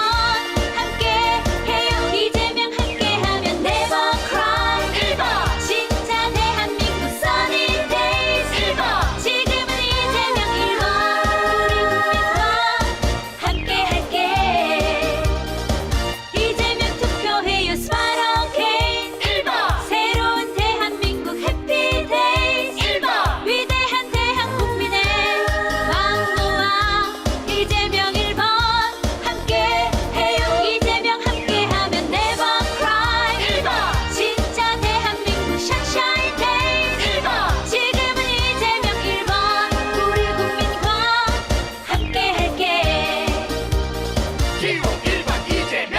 함께해요 이재명 함께하면 never cry 1번 진짜 대한민국 sunny days 1번 지금은 이재명 1번 우리 국민과 함께할게 이재명 투표해요 스마트 오케이 1번 새로운 대한민국 해피데이즈 1번 위대한 대한국민의 마음 모아 이재명 1번 함께해요 이재명 함께하면 never cry 1번 진짜 대한민국 sunshine days 1번 지금은 이재명 1번 우리 국민과 함께할게 기호 1번 이재명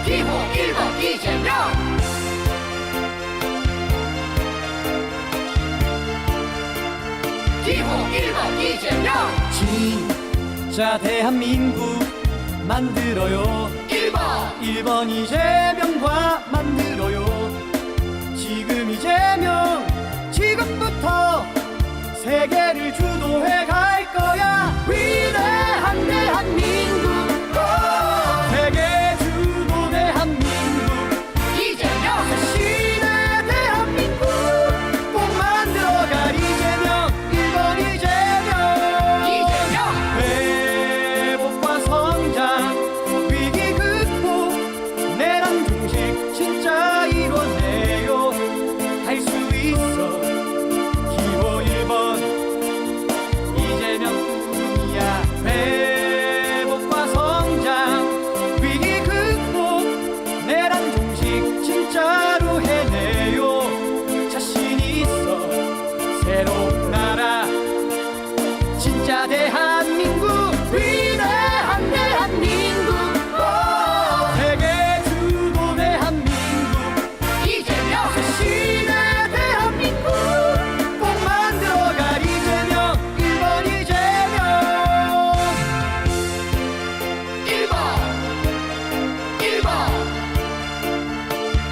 기호 1번 이재명 기호 1번 이재명 진짜 대한민국 만들어요 1번 1번 이재명과 만들어요 지금 이재명 지금부터 세계를 주도해 갈 거야 위대한 대한민국 세계 주도 대한민국 이재명 시대 대한민국 꼭 만들어가 이재명 1번 이재명 이재명 회복과 성장 위기 극복 내란 종식 진짜 이뤄내요 할 수 있어 기호 1번 이재명뿐이야 회복과 성장 위기 극복 내란 종식 진짜로 해내요 자신 있어 새로운 나라 진짜 대한민국 위대한 대한민국 세계 주도 대한민국 이재명 시대 대한민국 꼭 만들어가 이재명 1번 이재명 1번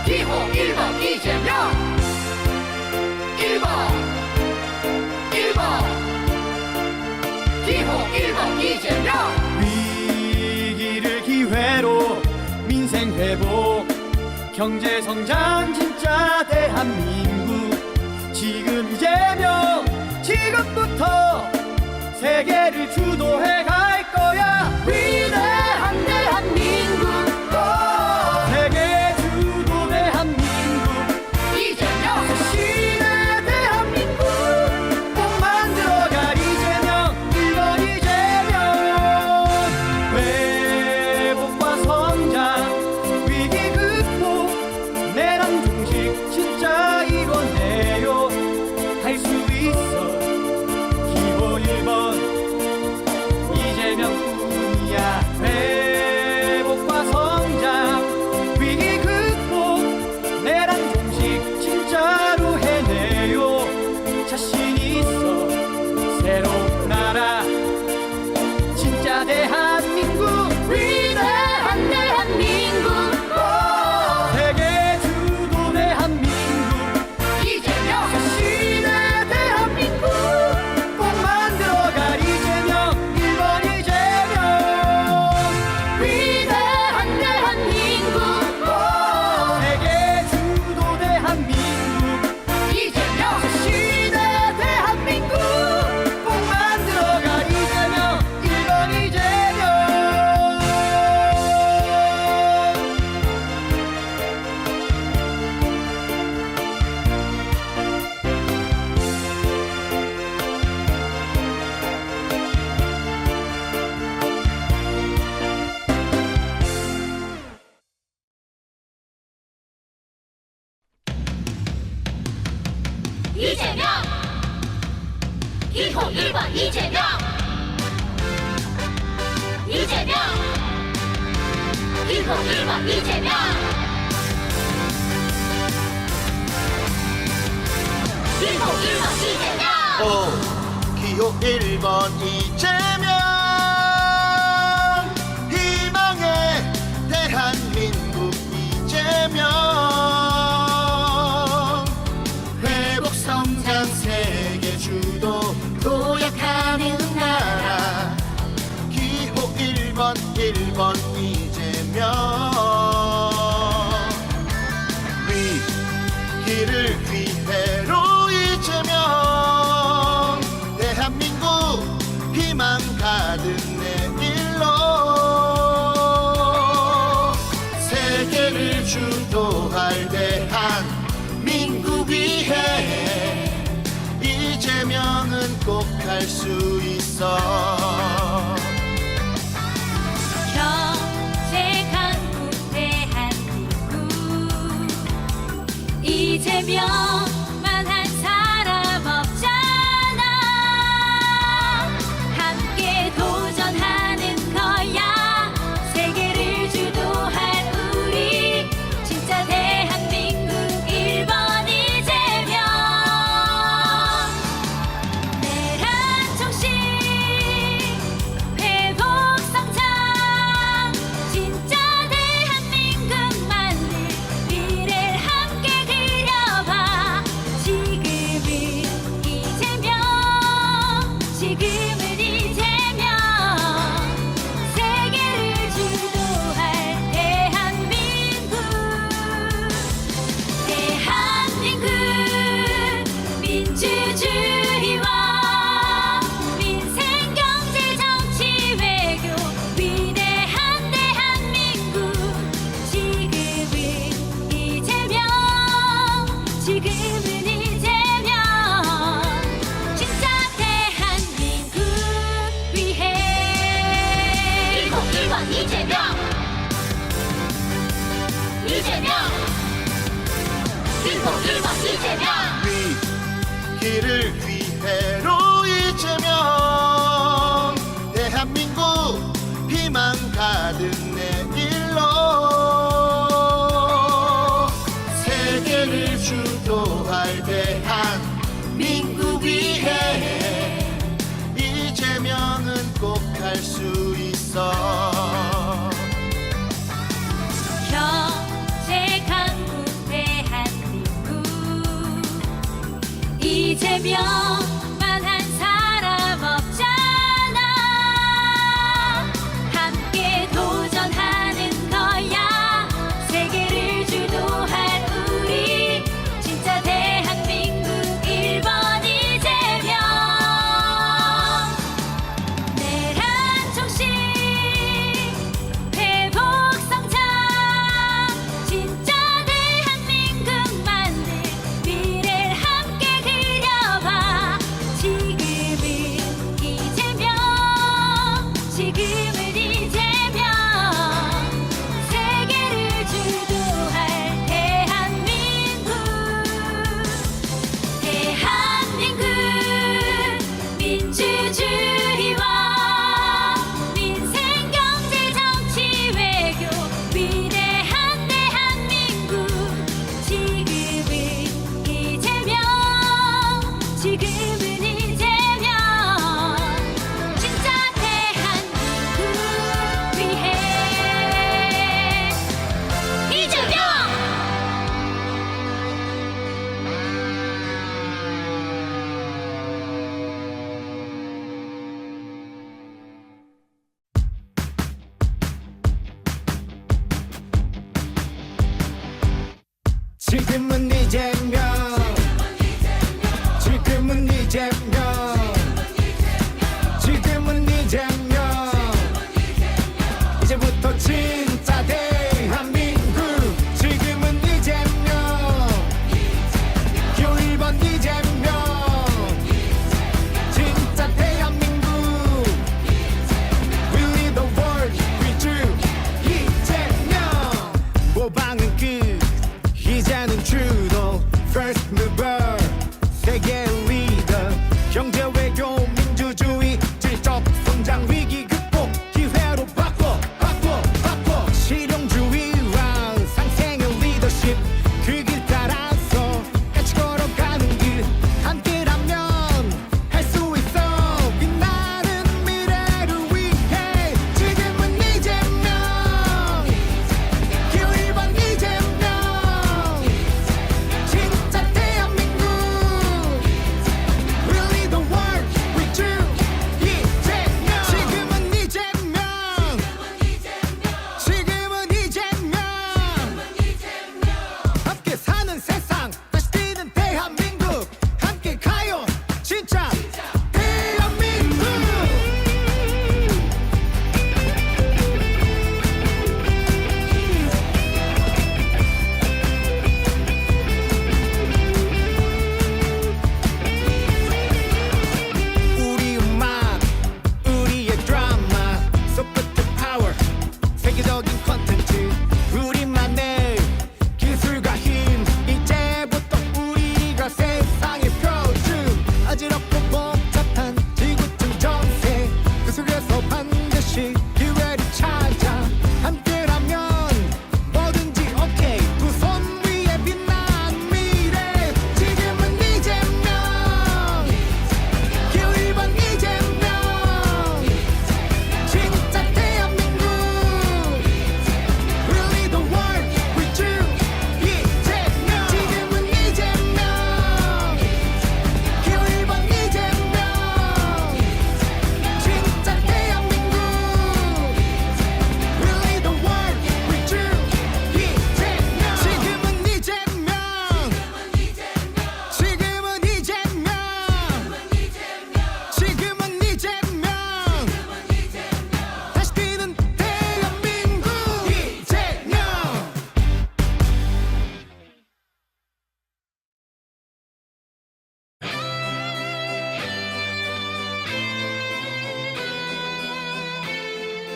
기호 1번 이재명 1번 기호 1번 이재명 위기를 기회로 민생 회복 경제 성장 진짜 대한민국 지금 이재명 지금부터 세계를 주도해 갈 거야 위대한 대한민국 세계 주도 대한민국 이재명 시대 대한민국 꼭 만들어가 이재명 1번 이재명 회복과 성장 위기 극복 내란 종식 진짜 이뤄내요 할 수 있어 기호 1번 이재명 기호 1번 이재명 이재명 기호 1번 이재명 기호 1번 이재명 기호 1번 이재명 희망의 대한민국 이재명 회복 성장 세계 주도 도약하는 나라 기호 1번 이재명 위기를 기회로 이재명 대한민국 희망 가득 내일로 세계를 주도할 대한민국 위해 이재명은 꼭 할 수 있어 경제 강국 대한민국 이재명만 한 사람 없잖아 함께 도전하는 거야 세계를 주도할 우리 진짜 대한민국 1번 이재명 내란 정신 회복 성장 진짜 대한민국 만들 미래를 함께 그려봐 지금은 이재명 세계를 주도할 대한민국 민주주의와 민생 경제 정치 외교 위대한 대한민국 지금은 이재명 진짜 대한민국 위해 기호 1번 이재명 기호 1번 이재명 위기를 기회로 이재명 대한민국 희망 가득 내일로 세계를 주도할 대한민국 위해 이재명은 꼭 할 수 있어 경제 강국 대한민국 이재명만 한 사람 없잖아 함께 도전하는 거야 세계를 주도할 우리 진짜 대한민국 1번 이재명 내란 정신 회복 성장 진짜 대한민국 만들 미래를 함께 그려봐 지금은 이재명 세계를 주도할 대한민국 민주주의와 민생 경제 정치 외교 위대한 대한민국 지금은 이재명 진짜 대한민국 위해 이재명 지금은 이재명 지금은 이재명 지금은 이재명 이제부터 진짜 대한민국 지금은 이재명 기호 1번 이재명 진짜 대한민국 We lead the world with you 이재명 모방은 끝 이제는 주도 다시 기회를 찾아 함께라면 뭐든지 오케이 두 손 위에 빛난 미래 지금은 이재명 기호 1번 이재명 진짜 대한민국 Really the world with you 이재명 지금은 이재명 기호 1번 이재명 진짜 대한민국 Really the world with you 이재명 지금은 이재명 지금은 이재명 지금은 이재명 다시 뛰는 대한민국 이재명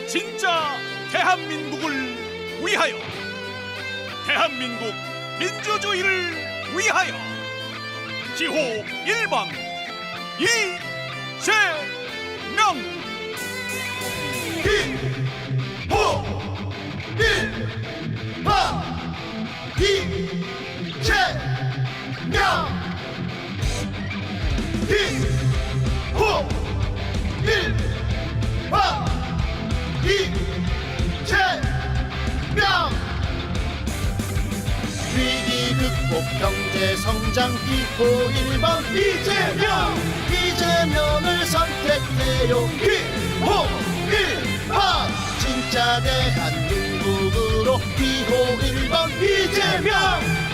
진짜 대한민국을 위하여, 대한민국 민주주의를 위하여 기호 1번 이재명. 기호 1번 이재명 기호 1번 이재명 위기 극복 경제 성장 기호 1번 이재명 이재명을 선택해요 기호 1번 진짜 대한민국으로 기호 1번 이재명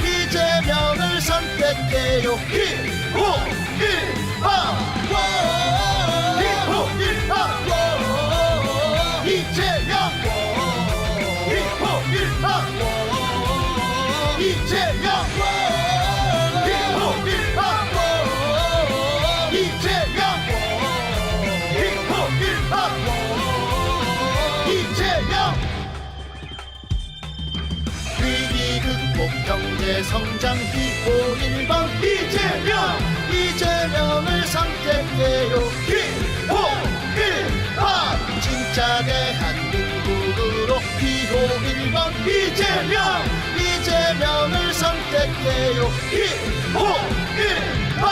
이재명을 선택해요 기호 1번 기호 1번 이재명 기호 1번 이재명 기호 1번 이재명 기호 1번 이재명 위기 극복 경제 성장 기호 1번 이재명 이재명을 선택해요 기호 1번 진짜 대한민국으로 기호 1번 이재명 이재명을 선택해요 기호 1번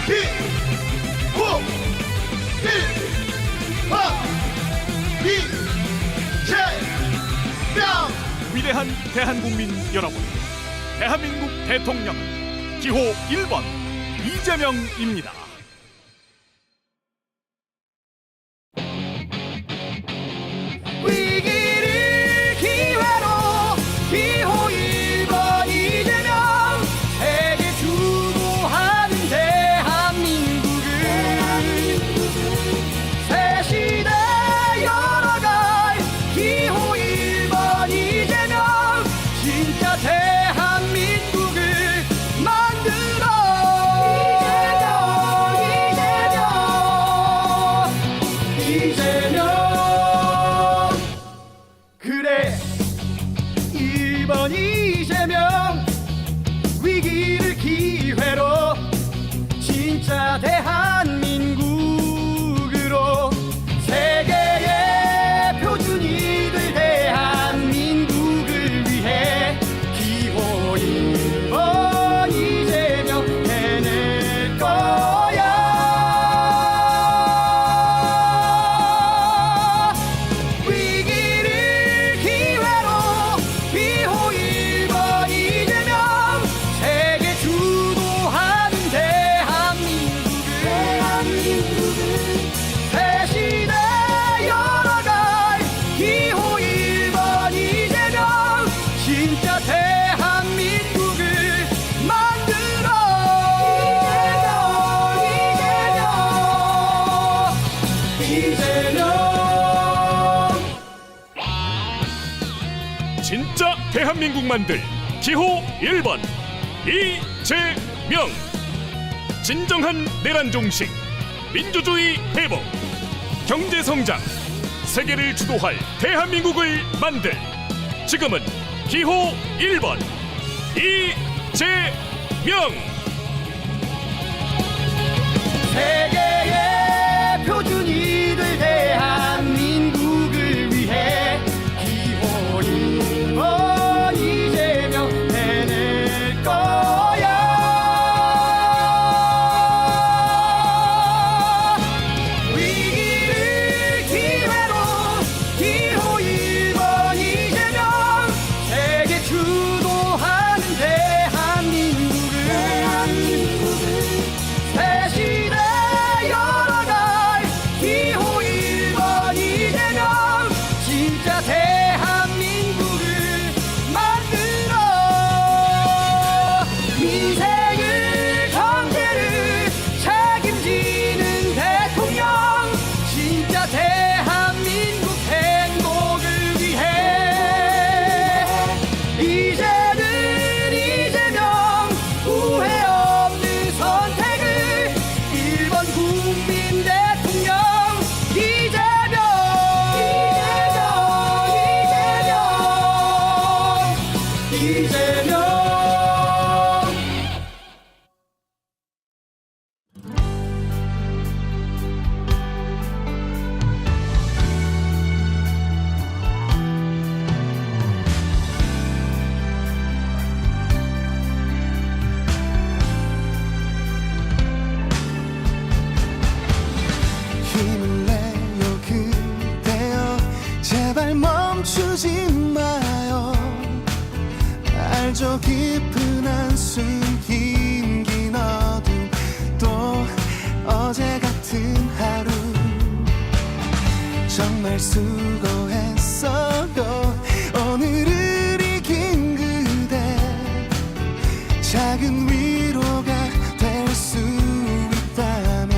기호 1번 이재명 위대한 대한국민 여러분, 대한민국 대통령은 기호 1번 이재명입니다. 위기를 기회로 기호 1번 이재명 세계 주도하는 대한민국을 새 시대 열어갈 기호 1번 이재명 진짜 대한민국을 만들어 이재명 그래 1번 이재명 위기를 기회로 진짜 대한민국으로 세계의 표준이 될 대한민국을 위해 기호 1번 이재명 해낼 거야 위기를 기회로 기호 1번 이재명 세계 주도하는 대한민국을 새 시대 열어갈 기호 1번 이재명 진짜 대한민국을 만들어 이재명 진짜 대한민국 만들 기호 1번 이재명. 진정한 내란 종식, 민주주의 회복, 경제 성장, 세계를 주도할 대한민국을 만들 지금은 기호 1번 이재명. 세계의 표준이 될 대한민국을 이재명. 힘을 내요 그대여 제발 멈추지 마요 알죠 깊은 한숨 긴긴 어둠 또 어제 같은 하루 정말 수고했어요 오늘을 이긴 그대 작은 위로가 될 수 있다면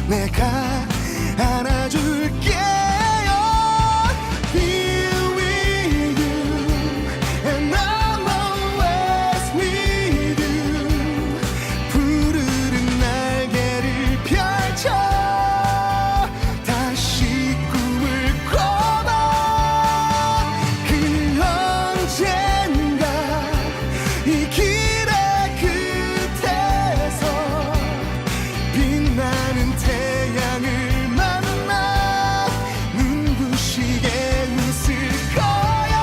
내가 안아줄게요 Here with you and I'm always with you 푸르른 날개를 펼쳐 다시 꿈을 꿔봐 그 언젠가 이 길의 끝에서 빛나는 태양을 만나 눈부시게 웃을 거야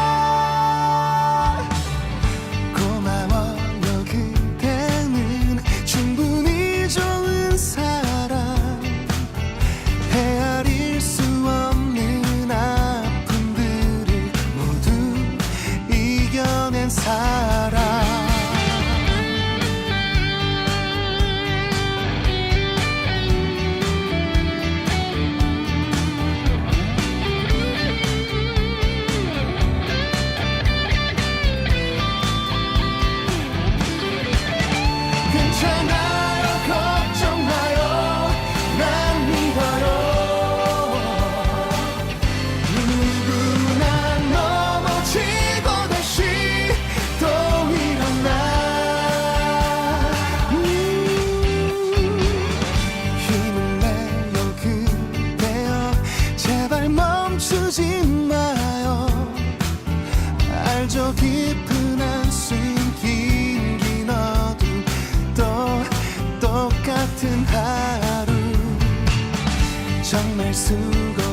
고마워요 그대는 충분히 좋은 사람 헤아릴 수 없는 아픔들을 모두 이겨낸 사람 괜찮아요 걱정 마요 난 믿어요 누구나 넘어지고 다시 또 일어나 힘을 내요 그대여 제발 멈추지 마요 알죠 깊은 한숨 긴긴 어둠 또 똑같은 하루 정말 수고